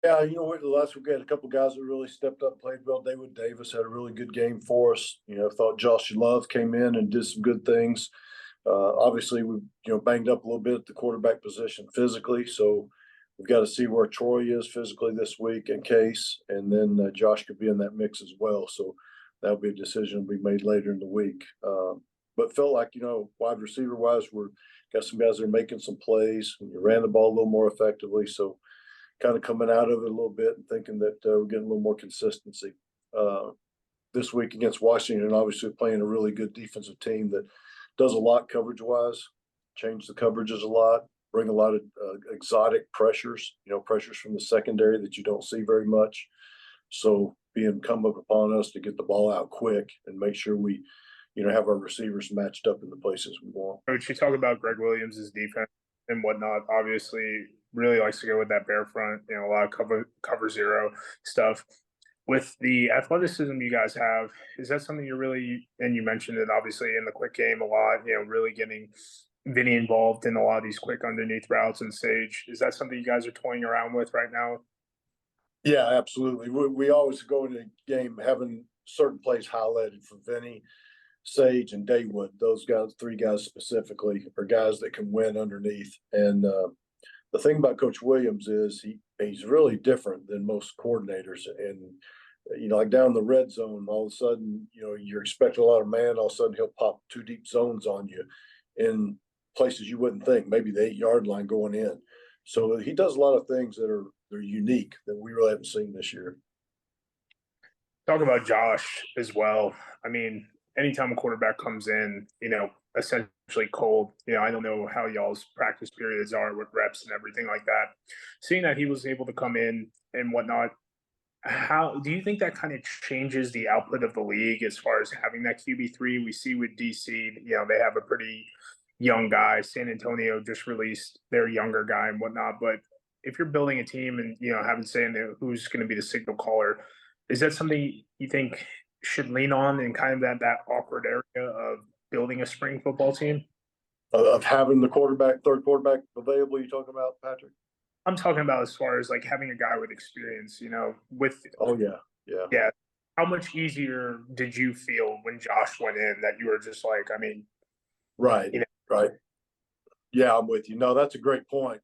Yeah, you know what? Last week we had a couple guys that really stepped up, played well. Daewood Davis had a really good game for us. Thought Josh Love came in and did some good things. Obviously, we banged up a little bit at the quarterback position physically, so we've got to see where Troy is physically this week in case, and then Josh could be in that mix as well. So that'll be a decision we made later in the week. But felt like wide receiver wise, we're got some guys that are making some plays. And you ran the ball a little more effectively, so kind of coming out of it a little bit and thinking that we're getting a little more consistency. This week against Washington, obviously playing a really good defensive team that does a lot coverage-wise, change the coverages a lot, bring a lot of exotic pressures, pressures from the secondary that you don't see very much. So being incumbent upon us to get the ball out quick and make sure we, have our receivers matched up in the places we want. Coach, you talk about Greg Williams' defense and whatnot. Obviously, really likes to go with that bear front, a lot of cover zero stuff. With the athleticism you guys have, is that something you're really, and you mentioned it obviously in the quick game a lot, really getting Vinny involved in a lot of these quick underneath routes and Sage. Is that something you guys are toying around with right now? Yeah, absolutely. We always go into a game having certain plays highlighted for Vinny, Sage, and Daewood. Those guys, three guys specifically, are guys that can win underneath. And the thing about Coach Williams is he's really different than most coordinators. And like down the red zone, all of a sudden, you're expecting a lot of man. All of a sudden, he'll pop two deep zones on you in places you wouldn't think, maybe the 8-yard line going in. So he does a lot of things that are unique that we really haven't seen this year. Talk about Josh as well. I mean, anytime a quarterback comes in, essentially cold, I don't know how y'all's practice periods are with reps and everything like that. Seeing that he was able to come in and whatnot, how do you think that kind of changes the output of the league as far as having that QB3? We see with DC, they have a pretty young guy. San Antonio just released their younger guy and whatnot. But if you're building a team and, having saying who's going to be the signal caller, is that something you think should lean on in kind of that awkward area of building a spring football team? Of having the third quarterback available, you talking about, Patrick? I'm talking about as far as like having a guy with experience, with. Oh, yeah. Yeah. How much easier did you feel when Josh went in that you were just like, I mean, right. Right. Yeah, I'm with you. No, that's a great point.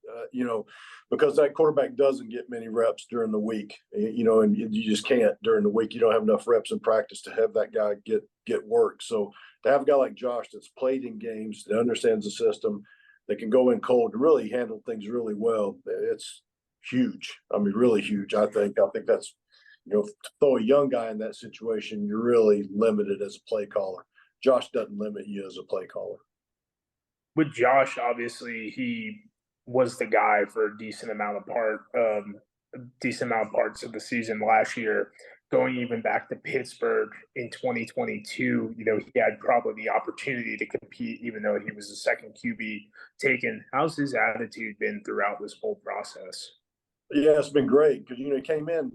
Because that quarterback doesn't get many reps during the week, and you just can't during the week. You don't have enough reps in practice to have that guy get work. So to have a guy like Josh that's played in games, that understands the system, that can go in cold and really handle things really well, it's huge. I mean, really huge. I think that's, to throw a young guy in that situation, you're really limited as a play caller. Josh doesn't limit you as a play caller. With Josh, obviously he was the guy for a decent amount of parts of the season last year. Going even back to Pittsburgh in 2022, he had probably the opportunity to compete, even though he was the second QB taken. How's his attitude been throughout this whole process? Yeah, it's been great because he came in,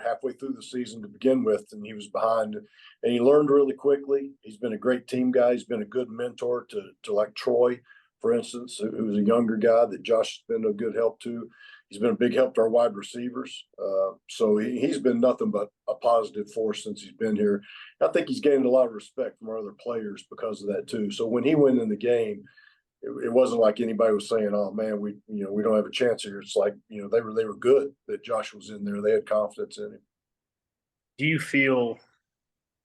halfway through the season to begin with, and he was behind, and he learned really quickly. He's been a great team guy. He's been a good mentor to like Troy, for instance, who's a younger guy that Josh has been a good help to. He's been a big help to our wide receivers. So he's been nothing but a positive force since he's been here. I think he's gained a lot of respect from our other players because of that too. So when he went in the game, it wasn't like anybody was saying, "Oh man, we don't have a chance here." It's like they were good that Josh was in there. They had confidence in him. Do you feel,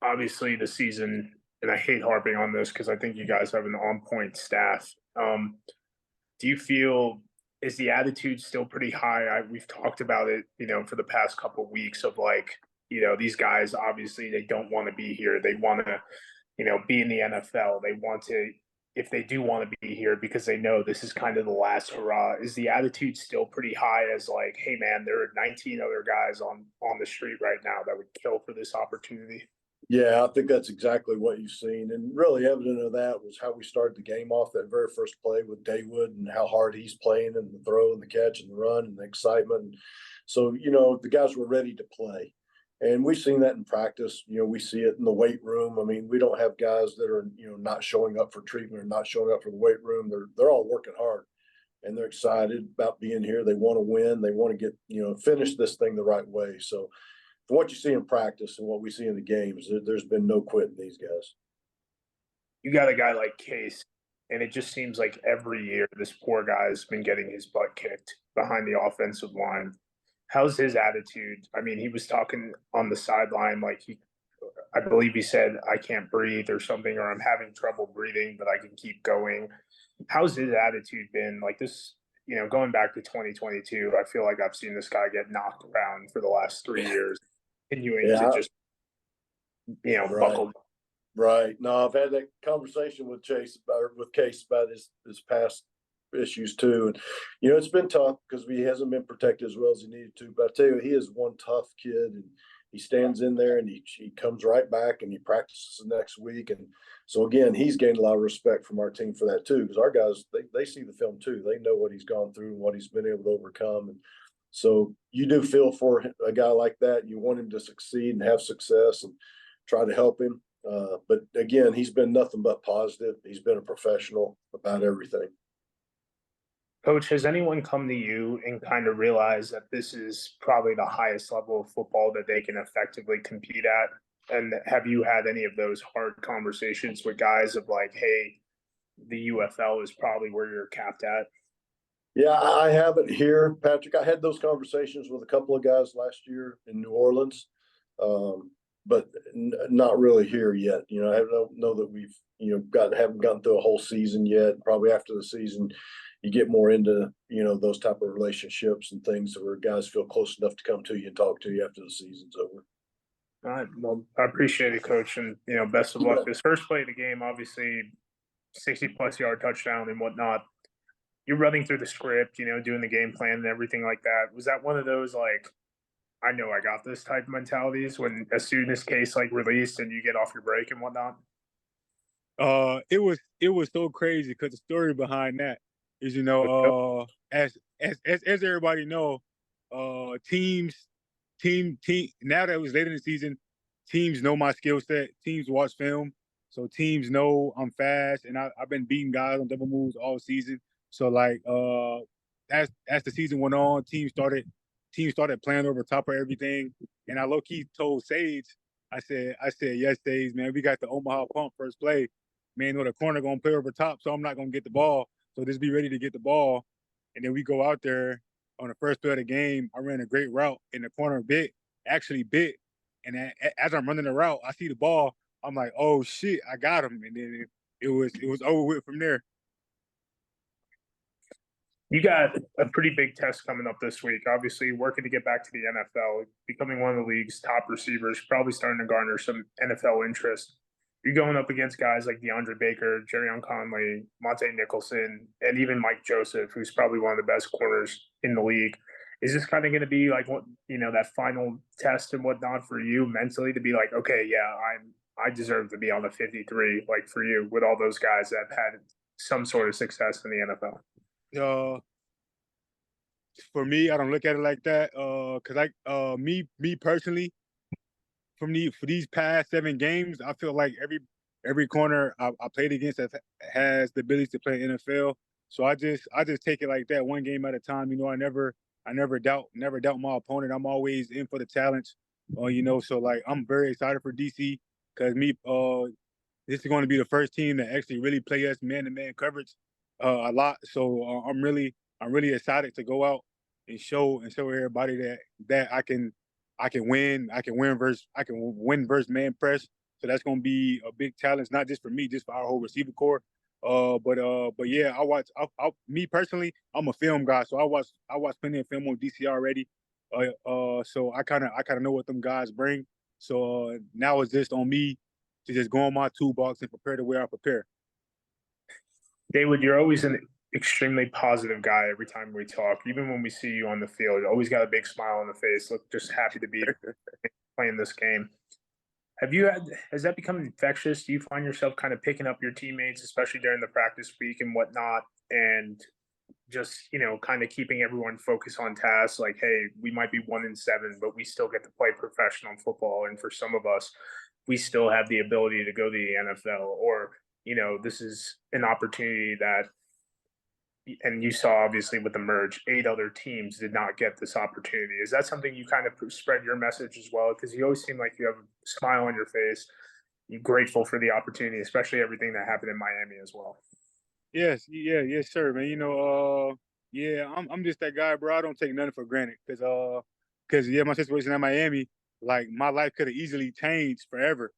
obviously the season, and I hate harping on this because I think you guys have an on-point staff. Do you feel, is the attitude still pretty high? We've talked about it, for the past couple of weeks of like, these guys obviously they don't want to be here. They want to, be in the NFL. They want to, if they do want to be here because they know this is kind of the last hurrah. Is the attitude still pretty high as like, hey man, there are 19 other guys on the street right now that would kill for this opportunity? Yeah, I think that's exactly what you've seen. And really evident of that was how we started the game off that very first play with Daewood and how hard he's playing and the throw and the catch and the run and the excitement. So, the guys were ready to play. And we've seen that in practice. We see it in the weight room. I mean, we don't have guys that are, not showing up for treatment or not showing up for the weight room. They're all working hard. and they're excited about being here. They want to win. They want to get, finish this thing the right way. So from what you see in practice and what we see in the games, there's been no quitting these guys. You got a guy like Case, and it just seems like every year this poor guy has been getting his butt kicked behind the offensive line. How's his attitude? I mean, he was talking on the sideline like I believe he said, I can't breathe or something, or I'm having trouble breathing, but I can keep going. How's his attitude been? Like this, going back to 2022, I feel like I've seen this guy get knocked around for the last 3 years, continuing to just, right. buckle. Right. No, I've had that conversation with Case about his past issues too. And, it's been tough because he hasn't been protected as well as he needed to. But I tell you, he is one tough kid, and he stands in there and he comes right back and he practices the next week. And so again, he's gained a lot of respect from our team for that too, because our guys, they see the film too. They know what he's gone through and what he's been able to overcome. And so you do feel for a guy like that. You want him to succeed and have success and try to help him. But again, he's been nothing but positive. He's been a professional about everything. Coach, has anyone come to you and kind of realized that this is probably the highest level of football that they can effectively compete at? And have you had any of those hard conversations with guys of like, hey, the UFL is probably where you're capped at? Yeah, I haven't here, Patrick. I had those conversations with a couple of guys last year in New Orleans, but not really here yet. I don't know that we've haven't gotten through a whole season yet. Probably after the season, you get more into those type of relationships and things where guys feel close enough to come to you and talk to you after the season's over. All right. Well, I appreciate it, Coach, and best of luck. This first play of the game, obviously, 60-plus yard touchdown and whatnot. You're running through the script, doing the game plan and everything like that. Was that one of those like, I know I got this type of mentalities when as soon as Case like released and you get off your break and whatnot? It was so crazy because the story behind that is, as everybody know, teams now that it was late in the season, teams know my skill set. Teams watch film, so teams know I'm fast, and I've been beating guys on double moves all season. So like as the season went on, teams started playing over top of everything, and I low key told Sage, I said, yes, Sage, man, we got the Omaha pump first play. Man, the corner gonna play over top, so I'm not gonna get the ball. So just be ready to get the ball. And then we go out there on the first play of the game. I ran a great route, and the corner actually bit. And as I'm running the route, I see the ball. I'm like, oh shit, I got him. And then it was over with from there. You got a pretty big test coming up this week. Obviously, working to get back to the NFL, becoming one of the league's top receivers, probably starting to garner some NFL interest. You're going up against guys like DeAndre Baker, Jerrion Conley, Monte Nicholson, and even Mike Joseph, who's probably one of the best corners in the league. Is this kind of going to be like what that final test and whatnot for you mentally to be like, okay, yeah, I deserve to be on the 53, like for you with all those guys that have had some sort of success in the NFL? For me, I don't look at it like that. Cause me personally, for these past 7 games, I feel like every corner I played against has the ability to play NFL. So I just take it like that, one game at a time. I never doubt my opponent. I'm always in for the challenge. So like I'm very excited for DC because this is going to be the first team that actually really play us man-to-man coverage a lot. So I'm really excited to go out and show everybody that I can win versus man press. So that's going to be a big challenge, not just for me, just for our whole receiver core. But yeah, me personally, I'm a film guy, so I watch plenty of film on DC already. So I kind of know what them guys bring. So now it's just on me to just go on my toolbox and prepare the way I prepare. Daewood, you're always an extremely positive guy every time we talk. Even when we see you on the field, you always got a big smile on the face. Look, just happy to be playing this game. Has that become infectious? Do you find yourself kind of picking up your teammates, especially during the practice week and whatnot, and just, kind of keeping everyone focused on tasks like, hey, we might be 1-7, but we still get to play professional football. And for some of us, we still have the ability to go to the NFL, or, this is an opportunity that and you saw obviously with the merge, 8 other teams did not get this opportunity. Is that something you kind of spread your message as well? Because you always seem like you have a smile on your face. You're grateful for the opportunity, especially everything that happened in Miami as well. Yes, yeah, yes, sir, man. Yeah, I'm just that guy, bro. I don't take nothing for granted, cause yeah, my situation at Miami, like my life could have easily changed forever,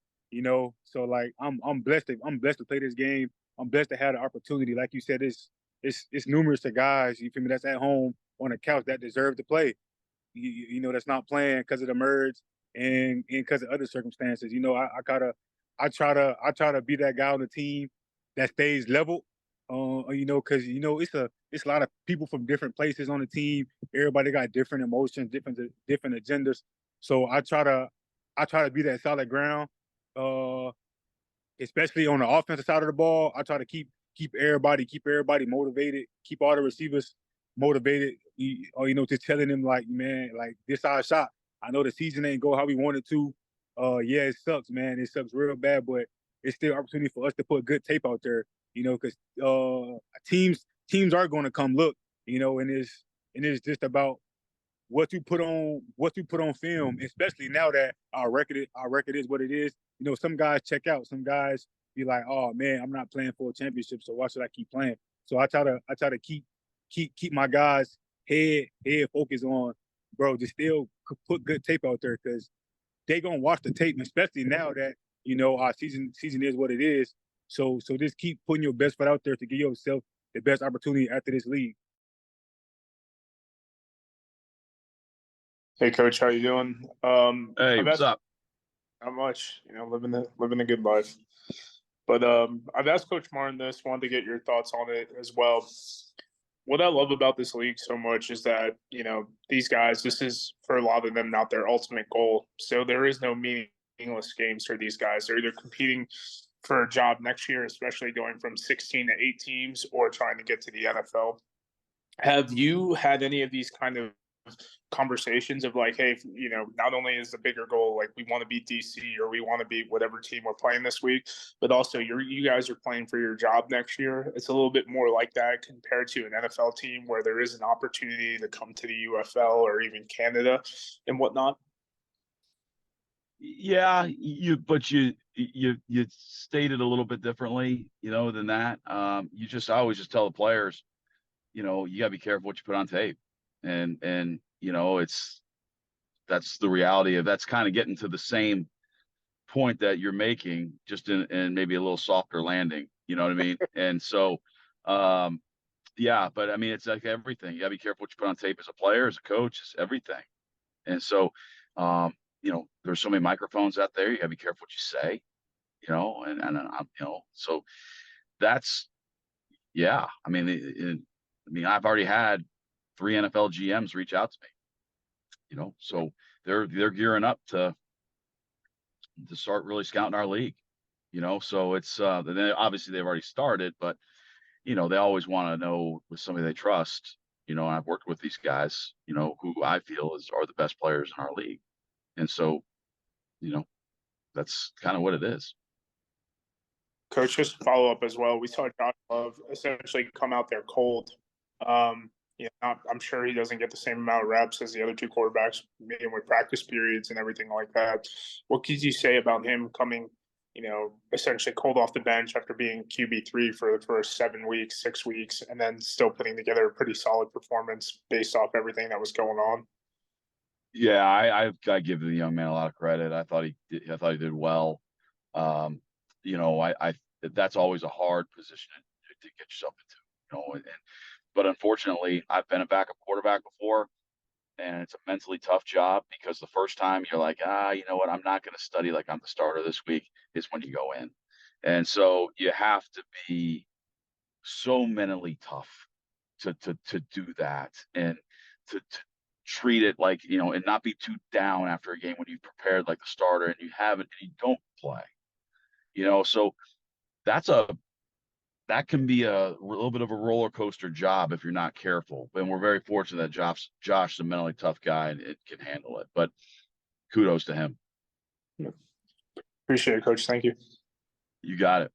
So like I'm blessed to play this game. I'm blessed to have the opportunity. Like you said, it's numerous of guys, you feel me, that's at home on the couch that deserve to play. That's not playing because of the merge and because of other circumstances. I try to be that guy on the team that stays level. Because it's a lot of people from different places on the team. Everybody got different emotions, different agendas. So I try to be that solid ground. Especially on the offensive side of the ball, I try to keep everybody motivated, keep all the receivers motivated. Just telling them like, man, like this our shot. I know the season ain't go how we wanted to. Yeah, it sucks, man. It sucks real bad, but it's still an opportunity for us to put good tape out there. Because teams are going to come look. And it's just about what you put on film, especially now that our record is what it is. Some guys check out, some guys be like, oh man, I'm not playing for a championship, so why should I keep playing? So I try to keep my guys head focused on, bro, just still put good tape out there, because they gonna watch the tape, especially now that our season is what it is. So just keep putting your best foot out there to give yourself the best opportunity after this league. Hey, Coach, how you doing? Hey, what's up? Not much, living a good life. But I've asked Coach Martin this, wanted to get your thoughts on it as well. What I love about this league so much is that, these guys, this is for a lot of them not their ultimate goal. So there is no meaningless games for these guys. They're either competing for a job next year, especially going from 16 to 8 teams, or trying to get to the NFL. Have you had any of these kind of conversations of like, hey, not only is the bigger goal like we want to beat DC or we want to beat whatever team we're playing this week, but also you guys are playing for your job next year? It's a little bit more like that compared to an NFL team where there is an opportunity to come to the UFL or even Canada and whatnot. Yeah, but you stated a little bit differently, than that. I always just tell the players, you gotta be careful what you put on tape. And that's the reality of that's kind of getting to the same point that you're making, just in maybe a little softer landing, you know what I mean? And so, yeah, but I mean, it's like everything. You gotta be careful what you put on tape as a player, as a coach, it's everything. And so, there's so many microphones out there. You gotta be careful what you say, so that's, yeah. I mean, I've already had 3 NFL GMs reach out to me, so they're gearing up to start really scouting our league, so it's then obviously they've already started, but they always want to know with somebody they trust, and I've worked with these guys, who I feel are the best players in our league. And so, that's kind of what it is. Coach, just to follow up as well, we saw Josh Love essentially come out there cold. I'm sure he doesn't get the same amount of reps as the other 2 quarterbacks, meeting with practice periods and everything like that. What could you say about him coming, essentially cold off the bench after being QB3 for the first 7 weeks, 6 weeks, and then still putting together a pretty solid performance based off everything that was going on? Yeah, I give the young man a lot of credit. I thought he did well. That's always a hard position to get yourself into, but unfortunately, I've been a backup quarterback before, and it's a mentally tough job, because the first time you're like, you know what, I'm not going to study like I'm the starter this week, is when you go in. And so you have to be so mentally tough to do that, and to treat it like, and not be too down after a game when you've prepared like the starter and you haven't, and you don't play, so that can be a little bit of a roller coaster job if you're not careful. And we're very fortunate that Josh is a mentally tough guy and it can handle it, but kudos to him. Appreciate it, Coach. Thank you. You got it.